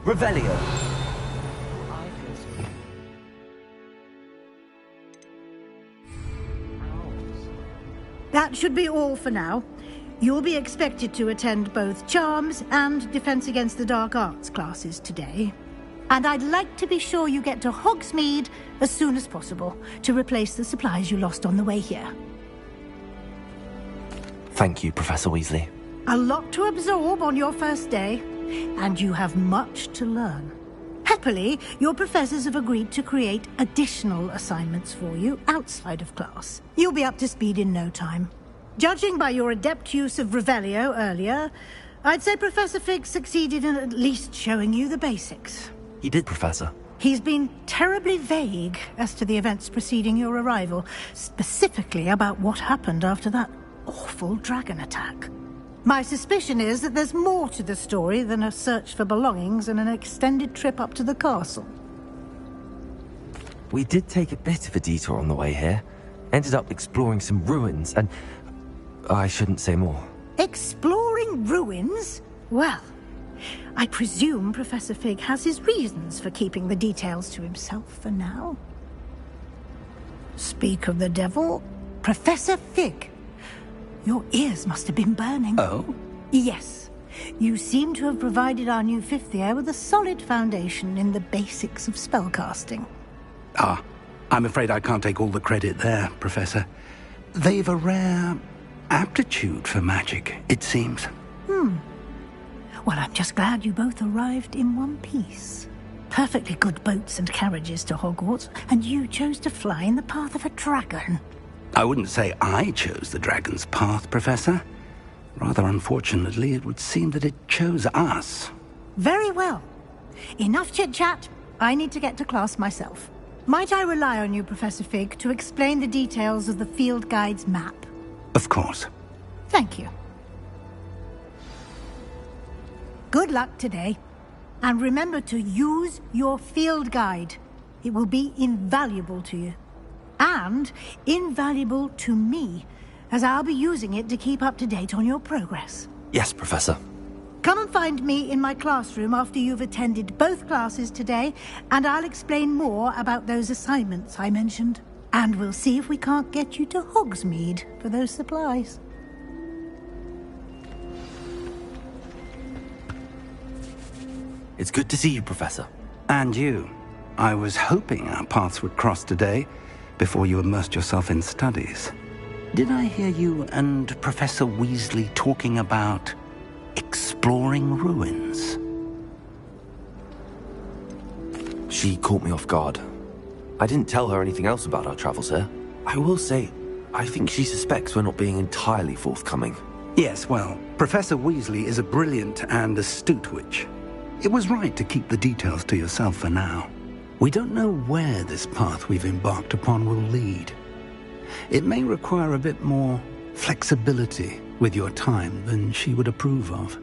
Revelio. That should be all for now. You'll be expected to attend both Charms and Defense Against the Dark Arts classes today. And I'd like to be sure you get to Hogsmeade as soon as possible to replace the supplies you lost on the way here. Thank you, Professor Weasley. A lot to absorb on your first day, and you have much to learn. Happily, your professors have agreed to create additional assignments for you outside of class. You'll be up to speed in no time. Judging by your adept use of Revelio earlier, I'd say Professor Fig succeeded in at least showing you the basics. He did, Professor. He's been terribly vague as to the events preceding your arrival, specifically about what happened after that awful dragon attack. My suspicion is that there's more to the story than a search for belongings and an extended trip up to the castle. We did take a bit of a detour on the way here. Ended up exploring some ruins and... I shouldn't say more. Exploring ruins? Well, I presume Professor Fig has his reasons for keeping the details to himself for now. Speak of the devil, Professor Fig. Your ears must have been burning. Oh? Yes. You seem to have provided our new fifth year with a solid foundation in the basics of spellcasting. Ah, I'm afraid I can't take all the credit there, Professor. They've a rare aptitude for magic, it seems. Well, I'm just glad you both arrived in one piece. Perfectly good boats and carriages to Hogwarts, and you chose to fly in the path of a dragon. I wouldn't say I chose the dragon's path, Professor. Rather unfortunately, it would seem that it chose us. Very well. Enough chit-chat. I need to get to class myself. Might I rely on you, Professor Fig, to explain the details of the field guide's map? Of course. Thank you. Good luck today. And remember to use your field guide. It will be invaluable to you. And invaluable to me, as I'll be using it to keep up to date on your progress. Yes, Professor. Come and find me in my classroom after you've attended both classes today, and I'll explain more about those assignments I mentioned. And we'll see if we can't get you to Hogsmeade for those supplies. It's good to see you, Professor. And you. I was hoping our paths would cross today, before you immersed yourself in studies. Did I hear you and Professor Weasley talking about exploring ruins? She caught me off guard. I didn't tell her anything else about our travels here. I will say, I think she suspects we're not being entirely forthcoming. Yes, well, Professor Weasley is a brilliant and astute witch. It was right to keep the details to yourself for now. We don't know where this path we've embarked upon will lead. It may require a bit more flexibility with your time than she would approve of.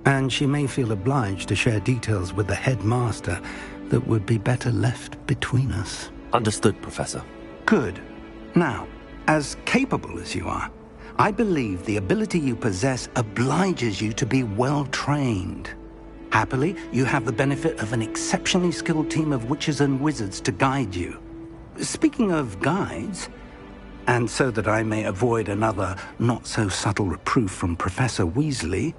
And she may feel obliged to share details with the headmaster that would be better left between us. Understood, Professor. Good. Now, as capable as you are, I believe the ability you possess obliges you to be well-trained. Happily, you have the benefit of an exceptionally skilled team of witches and wizards to guide you. Speaking of guides, and so that I may avoid another not-so-subtle reproof from Professor Weasley,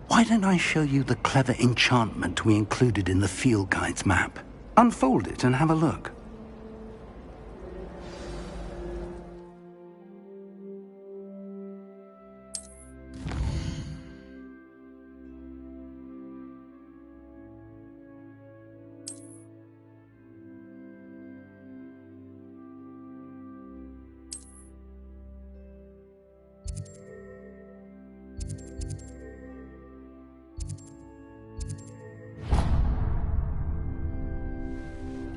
why don't I show you the clever enchantment we included in the field guide's map? Unfold it and have a look.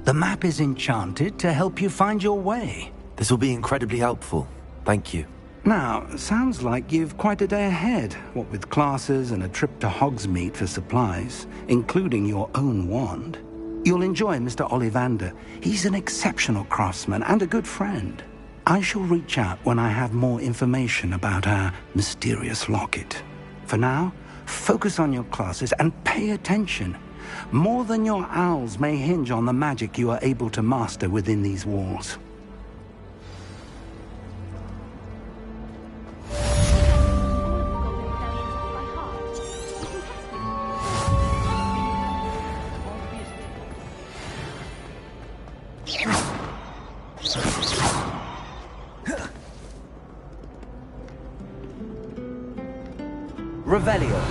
The map is enchanted to help you find your way. This will be incredibly helpful. Thank you. Now, sounds like you've quite a day ahead, what with classes and a trip to Hogsmeade for supplies, including your own wand. You'll enjoy Mr. Ollivander. He's an exceptional craftsman and a good friend. I shall reach out when I have more information about our mysterious locket. For now, focus on your classes and pay attention. More than your owls may hinge on the magic you are able to master within these walls. Revelio.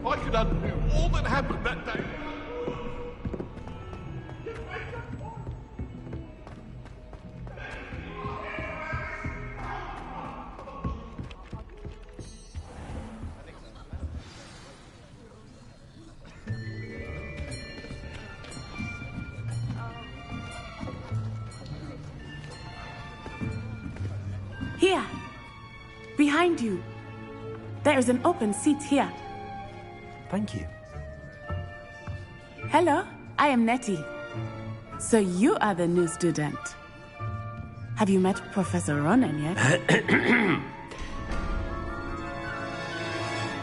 I could undo all that happened that day. Here, behind you. There is an open seat here. Thank you. Hello, I am Nettie. So you are the new student. Have you met Professor Ronan yet?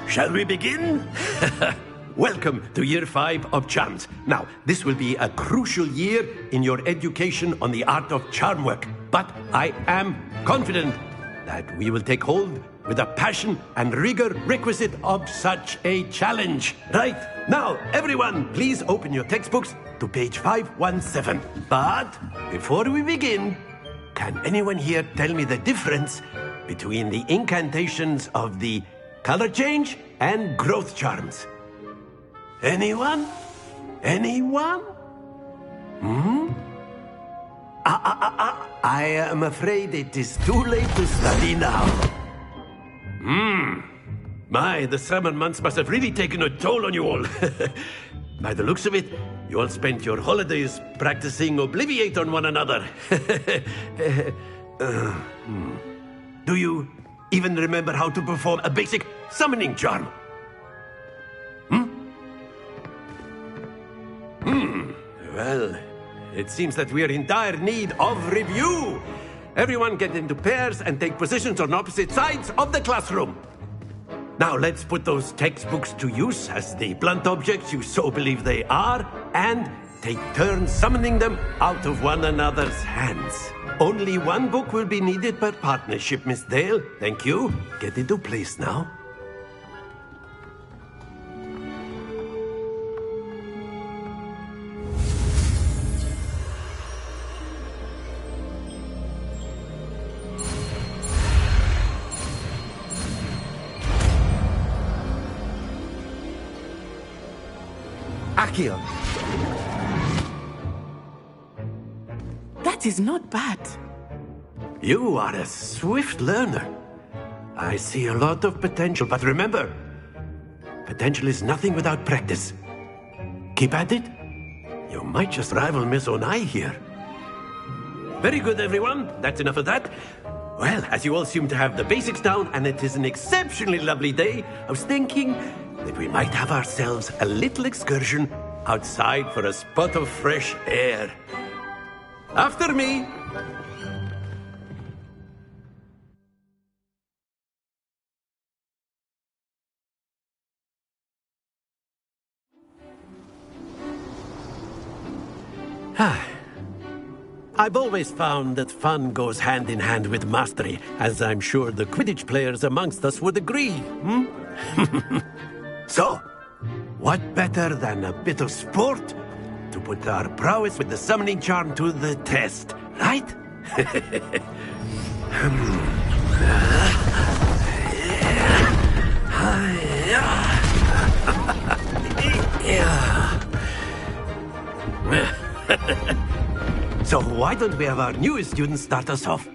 Shall we begin? Welcome to Year 5 of Charms. Now, this will be a crucial year in your education on the art of charm work. But I am confident that we will take hold with the passion and rigor requisite of such a challenge. Right, now, everyone, please open your textbooks to page 517. But before we begin, can anyone here tell me the difference between the incantations of the color change and growth charms? Anyone? Anyone? I am afraid it is too late to study now. My, the summer months must have really taken a toll on you all. By the looks of it, you all spent your holidays practicing Obliviate on one another. Do you even remember how to perform a basic summoning charm? Well, it seems that we are in dire need of review. Everyone get into pairs and take positions on opposite sides of the classroom. Now let's put those textbooks to use as the blunt objects you so believe they are, and take turns summoning them out of one another's hands. Only one book will be needed per partnership, Miss Dale. Thank you. Get into place now. Accio. That is not bad. You are a swift learner. I see a lot of potential, but remember, potential is nothing without practice. Keep at it. You might just rival Miss Onai here. Very good, everyone. That's enough of that. Well, as you all seem to have the basics down, and it is an exceptionally lovely day, I was thinking that we might have ourselves a little excursion outside for a spot of fresh air. After me. I've always found that fun goes hand in hand with mastery, as I'm sure the Quidditch players amongst us would agree. So, what better than a bit of sport to put our prowess with the summoning charm to the test, right? So why don't we have our newest student start us off?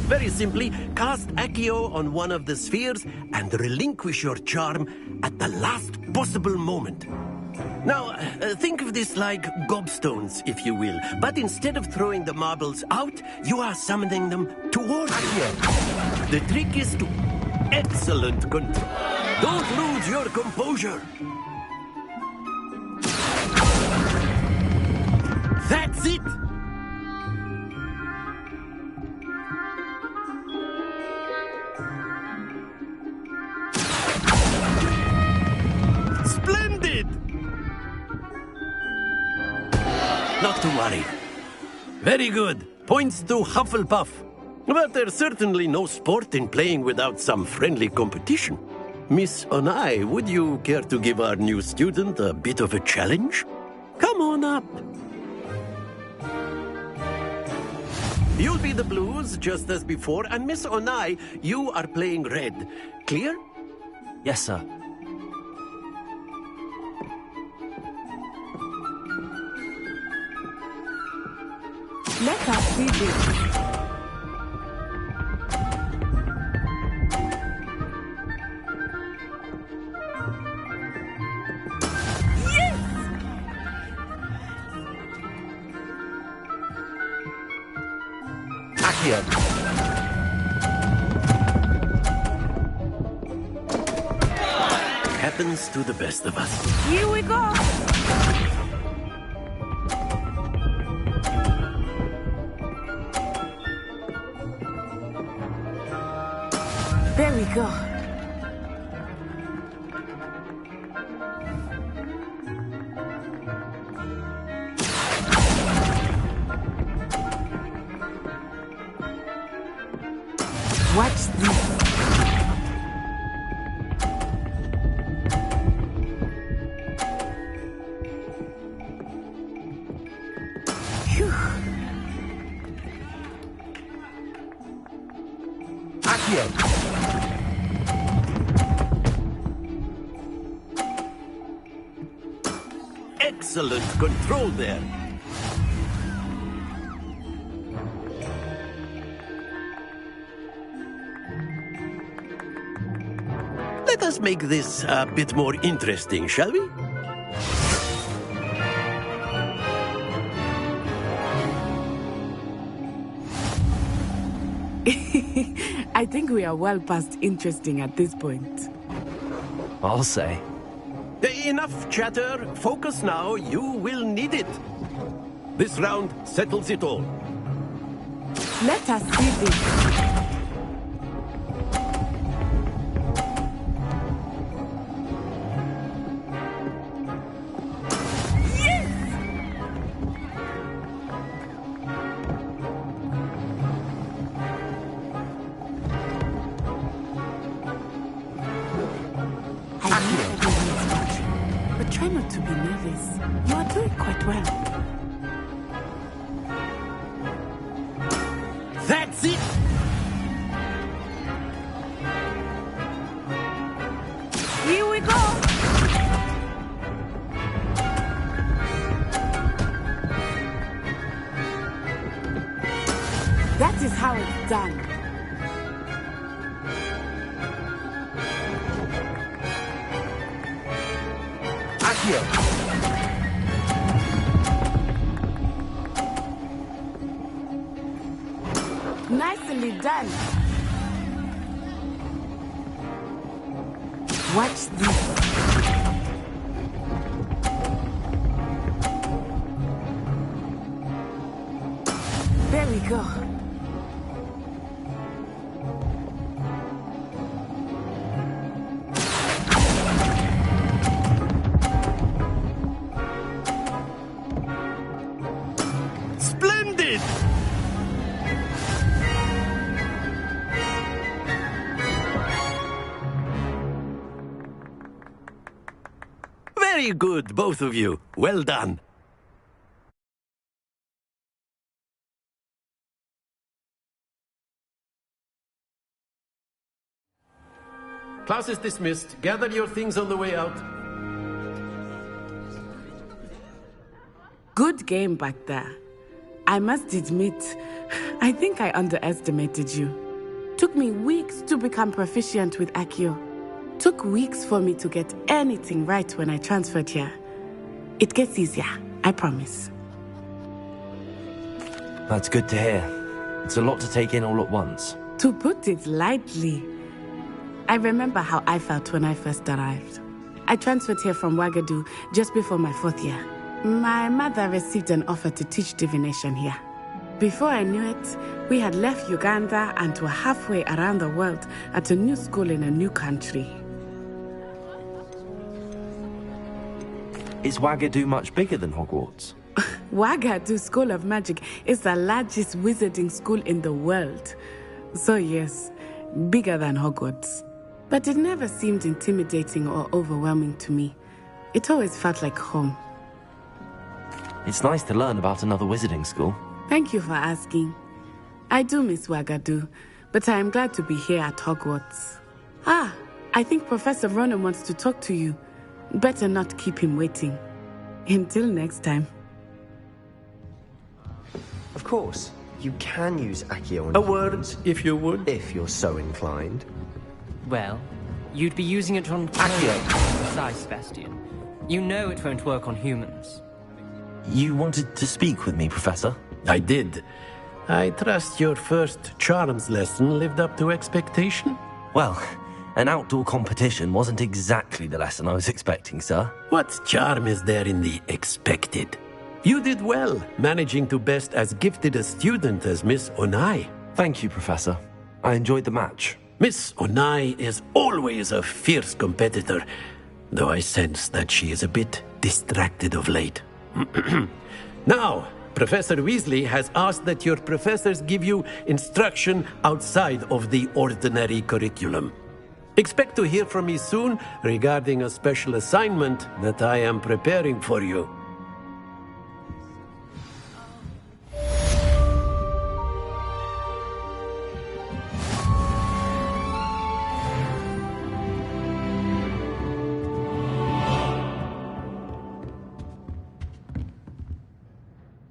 Very simply, cast Accio on one of the spheres and relinquish your charm at the last possible moment. Now, think of this like gobstones, if you will. But instead of throwing the marbles out, you are summoning them towards you. The trick is to excellent control. Don't lose your composure. That's it. Splendid! Not to worry. Very good. Points to Hufflepuff. But there's certainly no sport in playing without some friendly competition. Miss Onai, would you care to give our new student a bit of a challenge? Come on up. You'll be the blues, just as before, and Miss Onai, you are playing red. Clear? Yes, sir. Let us see this. Happens to the best of us. Here we go. There we go. Watch this. Phew. Excellent control there. Let us make this a bit more interesting, shall we? I think we are well past interesting at this point. I'll say. Enough chatter. Focus now. You will need it. This round settles it all. Let us see this. But try not to be nervous. You are doing quite well. That's it! Here we go. is how it's done. Accio! Nicely done. Watch this. There we go. Splendid! Very good, both of you. Well done. Class is dismissed. Gather your things on the way out. Good game back there. I must admit, I think I underestimated you. Took me weeks to become proficient with Accio. Took weeks for me to get anything right when I transferred here. It gets easier, I promise. That's good to hear. It's a lot to take in all at once. To put it lightly, I remember how I felt when I first arrived. I transferred here from Ouagadougou just before my 4th year. My mother received an offer to teach divination here. Before I knew it, we had left Uganda and were halfway around the world at a new school in a new country. Is Ouagadougou much bigger than Hogwarts? Ouagadougou School of Magic is the largest wizarding school in the world. So yes, bigger than Hogwarts. But it never seemed intimidating or overwhelming to me. It always felt like home. It's nice to learn about another wizarding school. Thank you for asking. I do miss Ouagadougou, but I am glad to be here at Hogwarts. Ah, I think Professor Ronan wants to talk to you. Better not keep him waiting. Until next time. Of course, you can use Accio on A word, humans, if you would. if you're so inclined. Well, you'd be using it on Accio! precise, Sebastian. You know it won't work on humans. You wanted to speak with me, Professor? I did. I trust your first charms lesson lived up to expectation? Well, an outdoor competition wasn't exactly the lesson I was expecting, sir. What charm is there in the expected? You did well, managing to best as gifted a student as Miss Onai. Thank you, Professor. I enjoyed the match. Miss Onai is always a fierce competitor, though I sense that she is a bit distracted of late. Now, Professor Weasley has asked that your professors give you instruction outside of the ordinary curriculum. Expect to hear from me soon regarding a special assignment that I am preparing for you.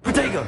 Protego!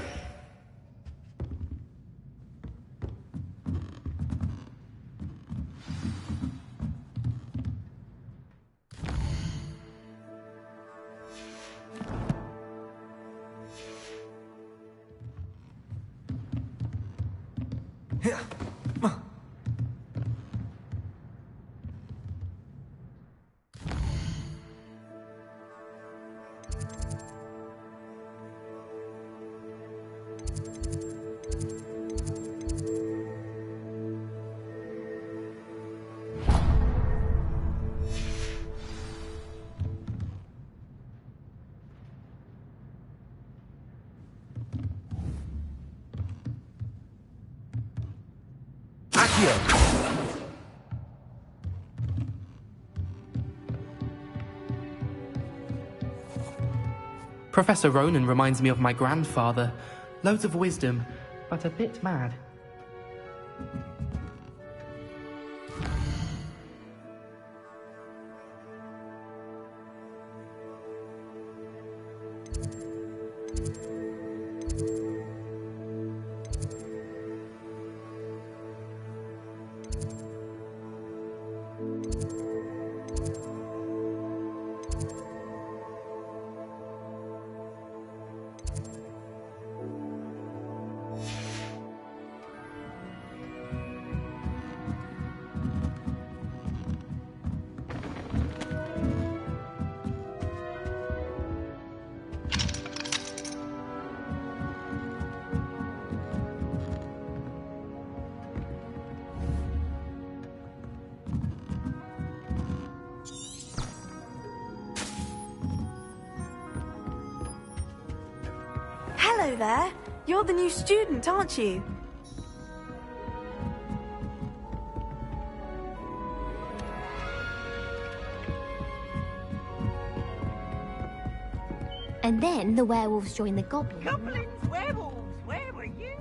Professor Ronan reminds me of my grandfather. Loads of wisdom, but a bit mad. Hello there. You're the new student, aren't you? And then the werewolves joined the goblins. Goblins, werewolves, where were you?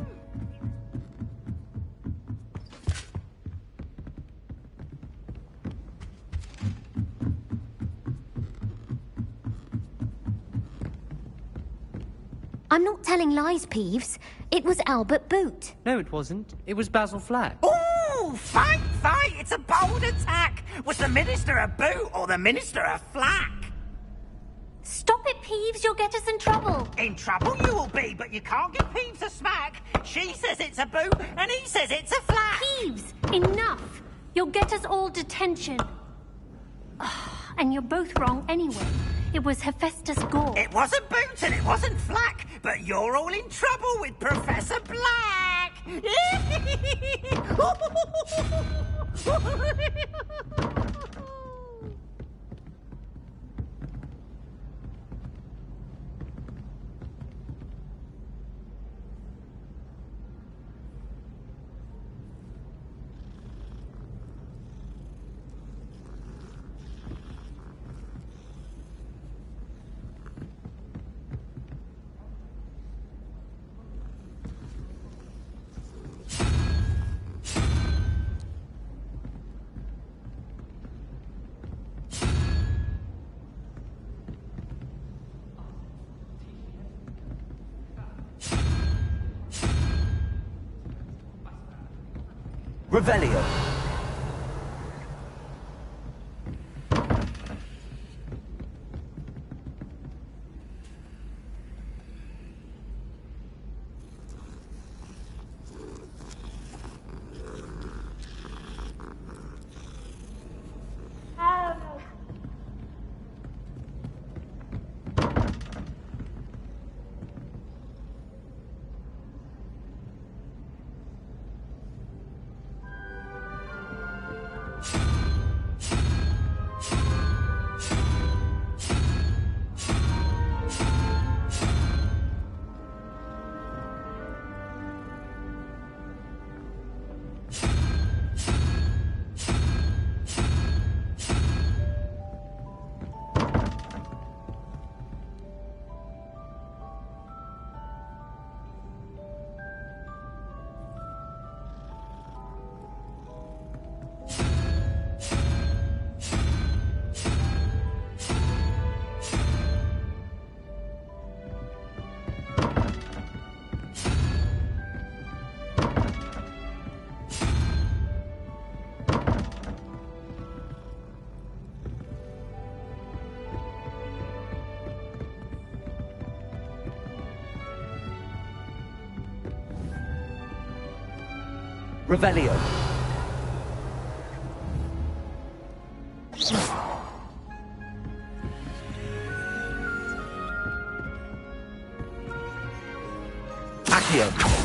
I'm not telling lies, Peeves. It was Albert Boot. No, it wasn't. It was Basil Flack. Ooh, fight, fight! It's a bold attack! Was the Minister a boot or the Minister a flack? Stop it, Peeves. You'll get us in trouble. In trouble you will be, but you can't give Peeves a smack. She says it's a boot, and he says it's a flack. Peeves, enough. You'll get us all detention. And you're both wrong anyway. It was Hephaestus Gore. It wasn't boot and it wasn't flack, but you're all in trouble with Professor Black. Revelio. Revelio. Accio.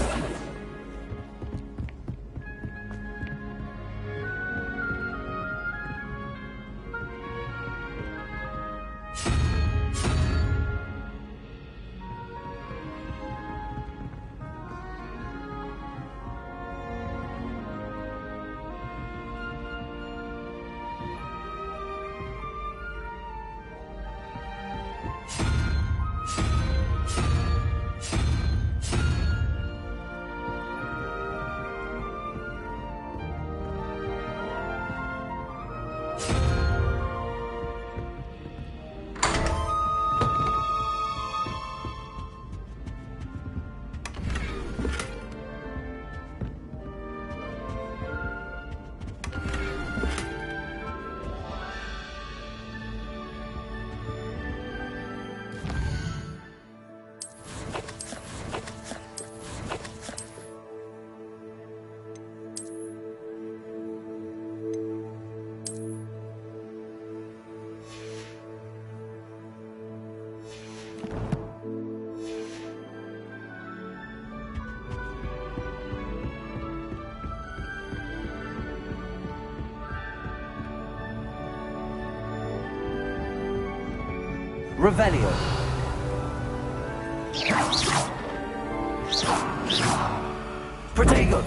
Revelio. Protego!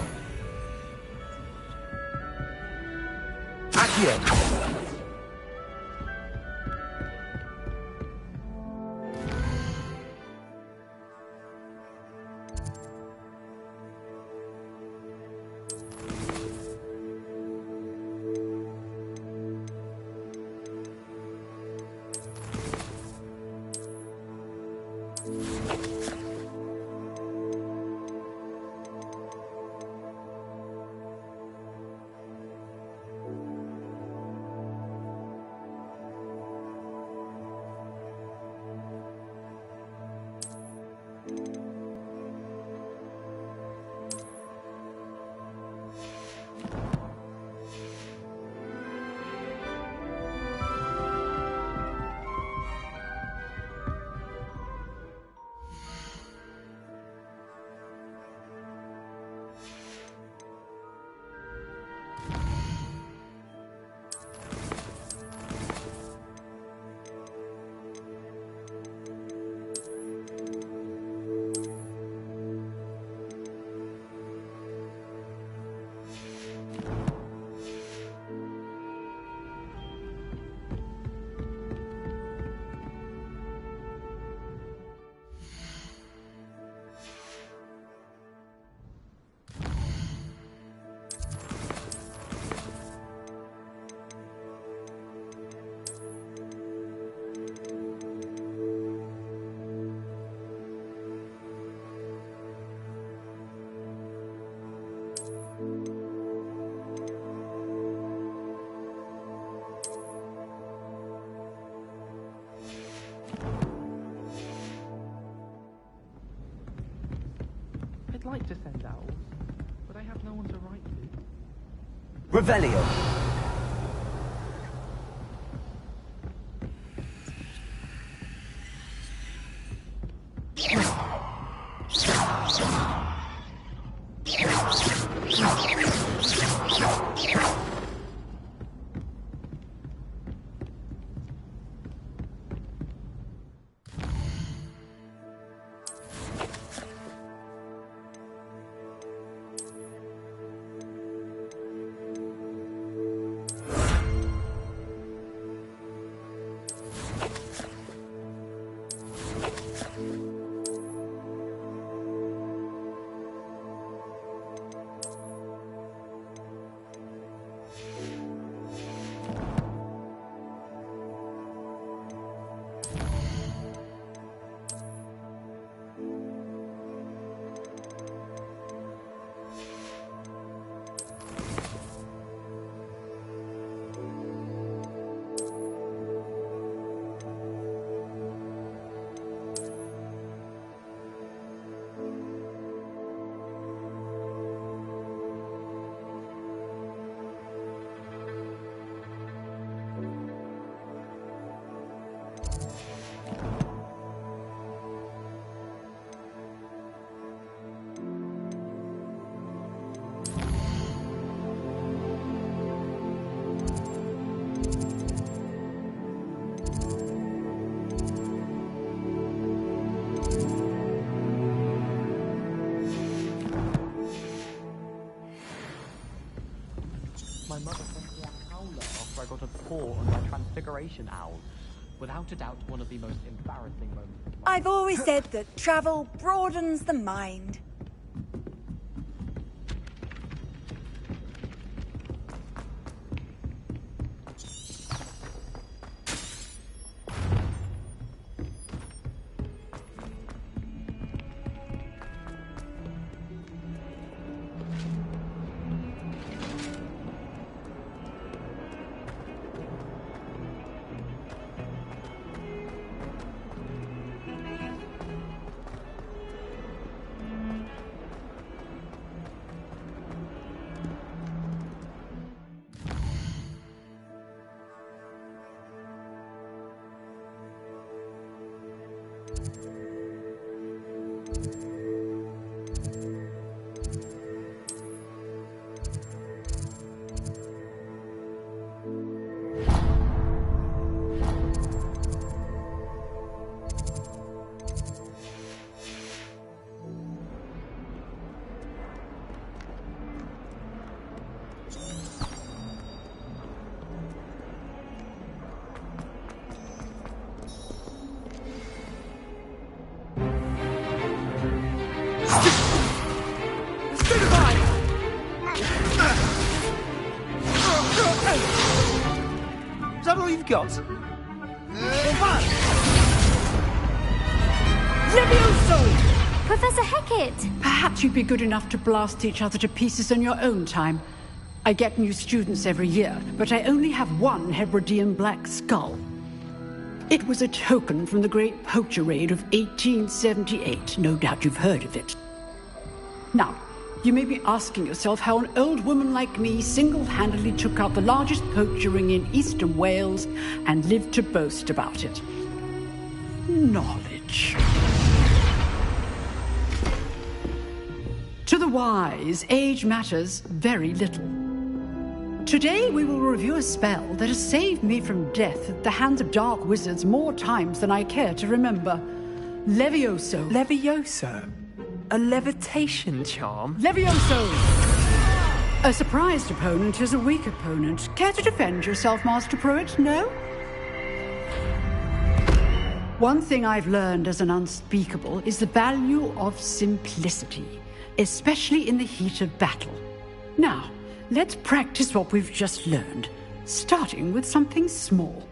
Accio! I'd like to send owls, but I have no one to write to. Revelio! My mother sent me a howler after I got a paw on my transfiguration owl. Without a doubt, one of the most embarrassing moments of my I've always said that travel broadens the mind. that all you've got? Levioso! Professor Hecat! Perhaps you'd be good enough to blast each other to pieces in your own time. I get new students every year, but I only have one Hebridean black skull. It was a token from the Great Poacher Raid of 1878. No doubt you've heard of it. Now, you may be asking yourself how an old woman like me single-handedly took out the largest poacher ring in eastern Wales and lived to boast about it. Knowledge. To the wise, age matters very little. Today we will review a spell that has saved me from death at the hands of dark wizards more times than I care to remember. Levioso. Levioso? A levitation charm? Levioso! A surprised opponent is a weak opponent. Care to defend yourself, Master Pruitt? No? One thing I've learned as an unspeakable is the value of simplicity, especially in the heat of battle. Now, let's practice what we've just learned, starting with something small.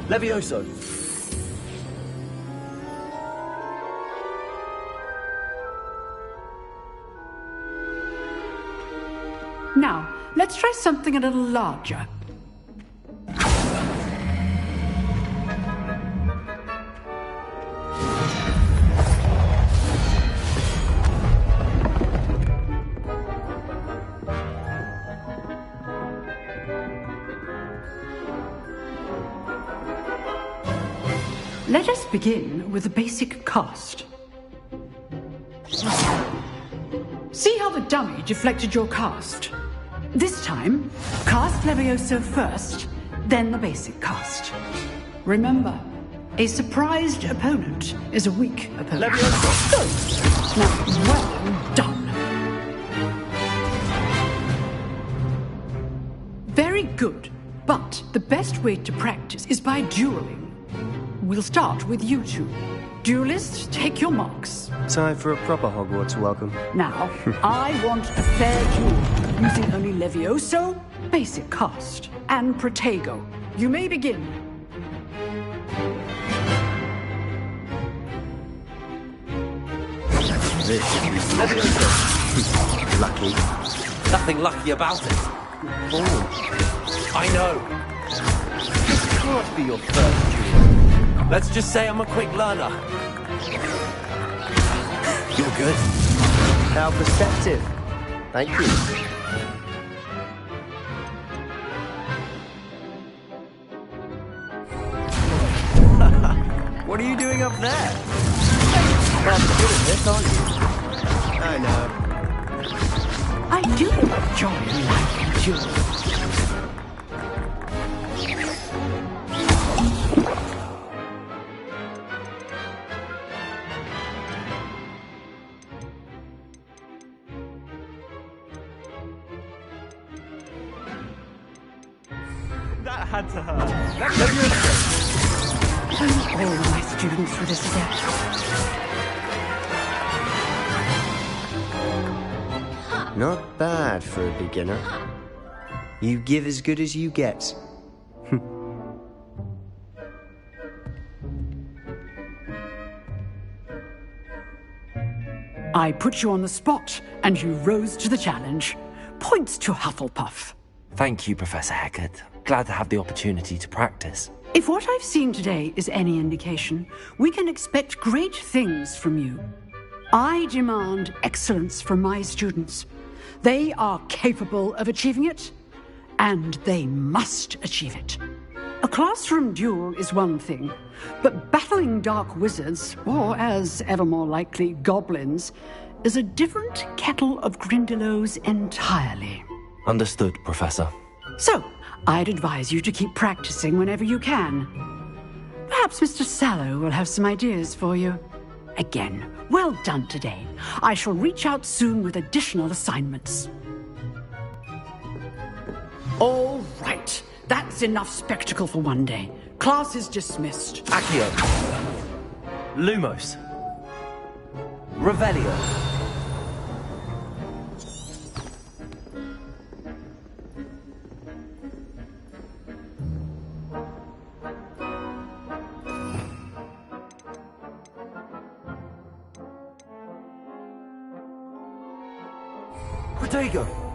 Levioso. Now, let's try something a little larger. Let us begin with the basic cast. See how the dummy deflected your cast? This time, cast Levioso first, then the basic cast. Remember, a surprised opponent is a weak opponent. Levioso! Now, well done. Very good, but the best way to practice is by dueling. We'll start with you two. Duelists, take your marks. Time for a proper Hogwarts welcome. Now, I want a fair duel, using only Levioso, basic cast, and Protego. You may begin. This Levioso. Lucky. Nothing lucky about it. Oh, I know. This can't be your first duel. Let's just say I'm a quick learner. You're good. How perceptive. Thank you. What are you doing up there? Rather good at this, aren't you? I know. I do enjoy life duels. That had to hurt. All my students with this set. Not bad for a beginner. You give as good as you get. I put you on the spot, and you rose to the challenge. Points to Hufflepuff. Thank you, Professor Hecat. Glad to have the opportunity to practice. If what I've seen today is any indication, we can expect great things from you. I demand excellence from my students. They are capable of achieving it, and they must achieve it. A classroom duel is one thing, but battling dark wizards, or as ever more likely, goblins, is a different kettle of Grindylows entirely. Understood, Professor. So, I'd advise you to keep practicing whenever you can. Perhaps Mr. Sallow will have some ideas for you. Again, well done today. I shall reach out soon with additional assignments. All right. That's enough spectacle for one day. Class is dismissed. Accio. Lumos. Revelio. Protego!